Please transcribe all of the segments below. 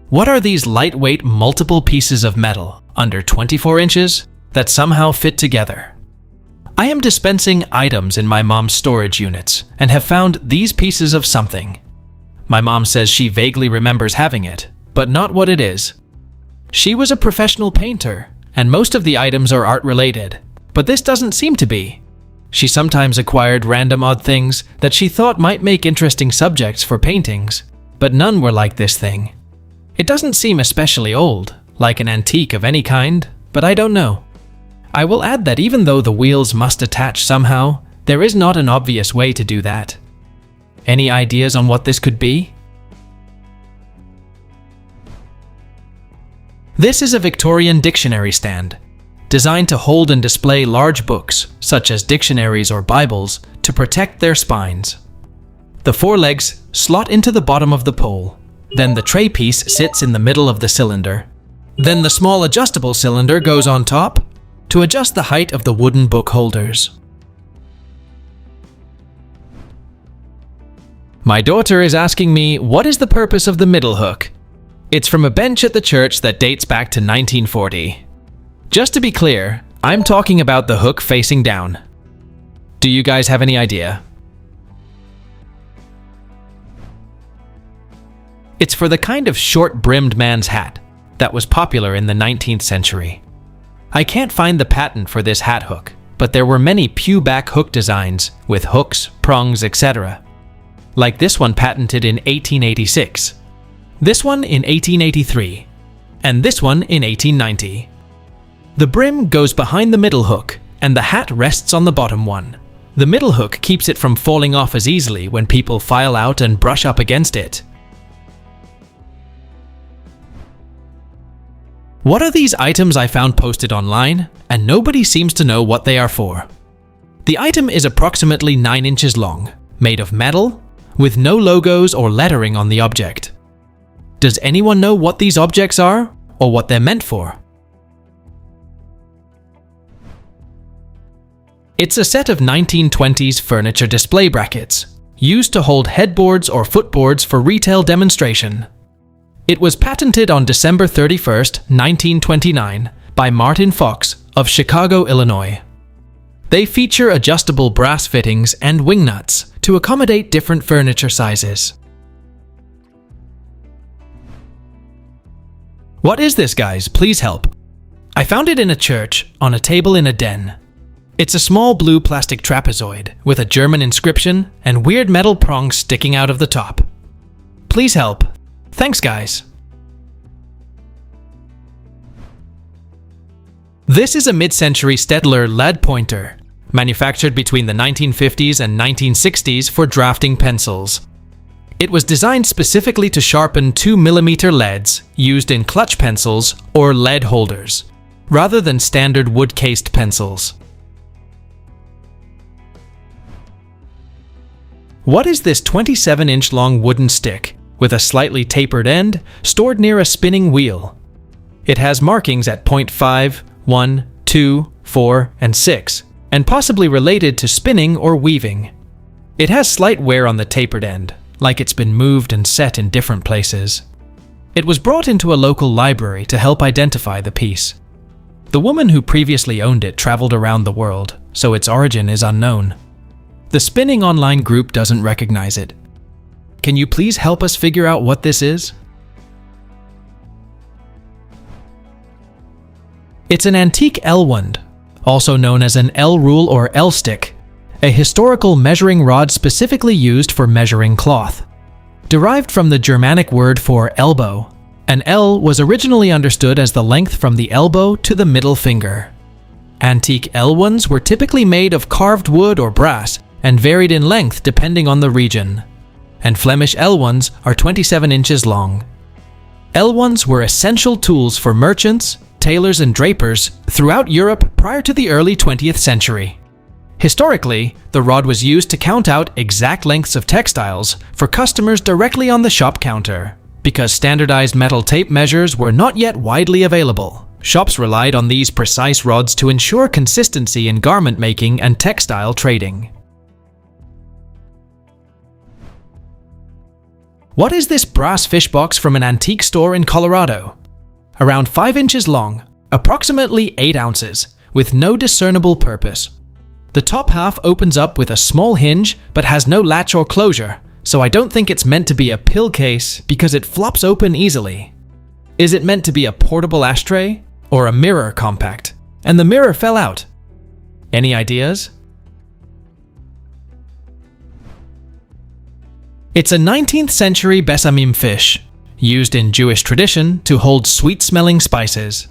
What are these lightweight multiple pieces of metal, under 24 inches, that somehow fit together? I am dispensing items in my mom's storage units and have found these pieces of something. My mom says she vaguely remembers having it, but not what it is. She was a professional painter, and most of the items are art-related, but this doesn't seem to be. She sometimes acquired random odd things that she thought might make interesting subjects for paintings, but none were like this thing. It doesn't seem especially old, like an antique of any kind, but I don't know. I will add that even though the wheels must attach somehow, there is not an obvious way to do that. Any ideas on what this could be? This is a Victorian dictionary stand, designed to hold and display large books, such as dictionaries or Bibles, to protect their spines. The forelegs slot into the bottom of the pole. Then the tray piece sits in the middle of the cylinder. Then the small adjustable cylinder goes on top to adjust the height of the wooden book holders. My daughter is asking me, what is the purpose of the middle hook? It's from a bench at the church that dates back to 1940. Just to be clear, I'm talking about the hook facing down. Do you guys have any idea? It's for the kind of short-brimmed man's hat that was popular in the 19th century. I can't find the patent for this hat hook, but there were many pew-back hook designs with hooks, prongs, etc. Like this one patented in 1886, this one in 1883, and this one in 1890. The brim goes behind the middle hook, and the hat rests on the bottom one. The middle hook keeps it from falling off as easily when people file out and brush up against it. What are these items I found posted online, and nobody seems to know what they are for? The item is approximately 9 inches long, made of metal, with no logos or lettering on the object. Does anyone know what these objects are, or what they're meant for? It's a set of 1920s furniture display brackets, used to hold headboards or footboards for retail demonstration. It was patented on December 31st, 1929, by Martin Fox of Chicago, Illinois. They feature adjustable brass fittings and wing nuts to accommodate different furniture sizes. What is this, guys? Please help. I found it in a church, on a table in a den. It's a small blue plastic trapezoid with a German inscription and weird metal prongs sticking out of the top. Please help. Thanks, guys. This is a mid-century Stettler lead pointer, manufactured between the 1950s and 1960s for drafting pencils. It was designed specifically to sharpen 2mm leads used in clutch pencils or lead holders, rather than standard wood-cased pencils. What is this 27-inch long wooden stick with a slightly tapered end stored near a spinning wheel? It has markings at 0.5, 1, 2, 4, and 6, and possibly related to spinning or weaving. It has slight wear on the tapered end, like it's been moved and set in different places. It was brought into a local library to help identify the piece. The woman who previously owned it traveled around the world, so its origin is unknown. The spinning online group doesn't recognize it. Can you please help us figure out what this is? It's an antique L-wand, also known as an L-rule or L-stick, a historical measuring rod specifically used for measuring cloth. Derived from the Germanic word for elbow, an L was originally understood as the length from the elbow to the middle finger. Antique L-wands were typically made of carved wood or brass and varied in length depending on the region. And Flemish L-wands are 27 inches long. L-wands were essential tools for merchants, tailors, and drapers throughout Europe prior to the early 20th century. Historically, the rod was used to count out exact lengths of textiles for customers directly on the shop counter. Because standardized metal tape measures were not yet widely available, shops relied on these precise rods to ensure consistency in garment making and textile trading. What is this brass fish box from an antique store in Colorado? Around 5 inches long, approximately 8 ounces, with no discernible purpose. The top half opens up with a small hinge but has no latch or closure, so I don't think it's meant to be a pill case because it flops open easily. Is it meant to be a portable ashtray or a mirror compact? And the mirror fell out. Any ideas? It's a 19th century besamim fish, used in Jewish tradition to hold sweet-smelling spices.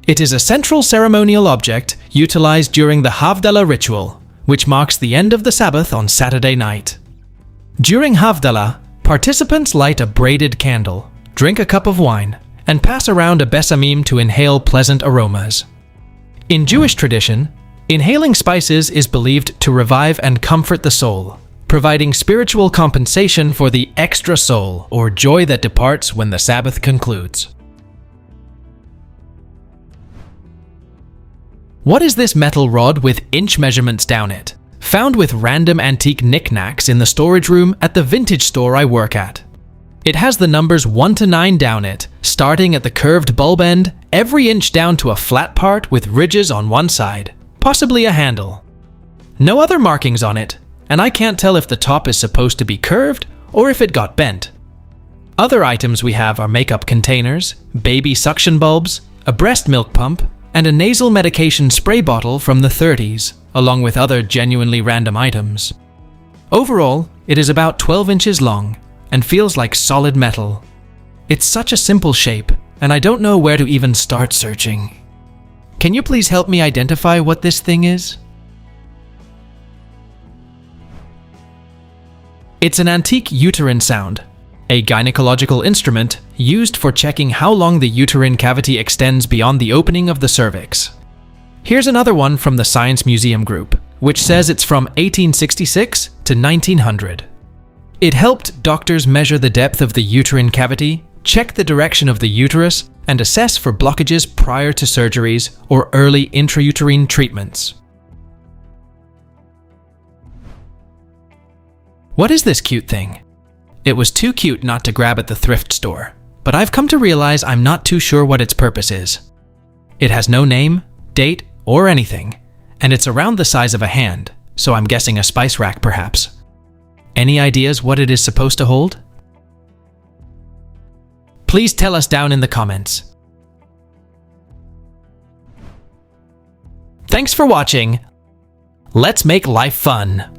It is a central ceremonial object utilized during the Havdalah ritual, which marks the end of the Sabbath on Saturday night. During Havdalah, participants light a braided candle, drink a cup of wine, and pass around a besamim to inhale pleasant aromas. In Jewish tradition, inhaling spices is believed to revive and comfort the soul, providing spiritual compensation for the extra soul or joy that departs when the Sabbath concludes. What is this metal rod with inch measurements down it, found with random antique knickknacks in the storage room at the vintage store I work at? It has the numbers 1 to 9 down it, starting at the curved bulb end, every inch down to a flat part with ridges on one side, possibly a handle. No other markings on it, and I can't tell if the top is supposed to be curved or if it got bent. Other items we have are makeup containers, baby suction bulbs, a breast milk pump, and a nasal medication spray bottle from the 30s, along with other genuinely random items. Overall, it is about 12 inches long and feels like solid metal. It's such a simple shape, and I don't know where to even start searching. Can you please help me identify what this thing is? It's an antique uterine sound, a gynecological instrument used for checking how long the uterine cavity extends beyond the opening of the cervix. Here's another one from the Science Museum Group, which says it's from 1866 to 1900. It helped doctors measure the depth of the uterine cavity, check the direction of the uterus, and assess for blockages prior to surgeries or early intrauterine treatments. What is this cute thing? It was too cute not to grab at the thrift store, but I've come to realize I'm not too sure what its purpose is. It has no name, date, or anything, and it's around the size of a hand, so I'm guessing a spice rack perhaps. Any ideas what it is supposed to hold? Please tell us down in the comments. Thanks for watching. Let's make life fun.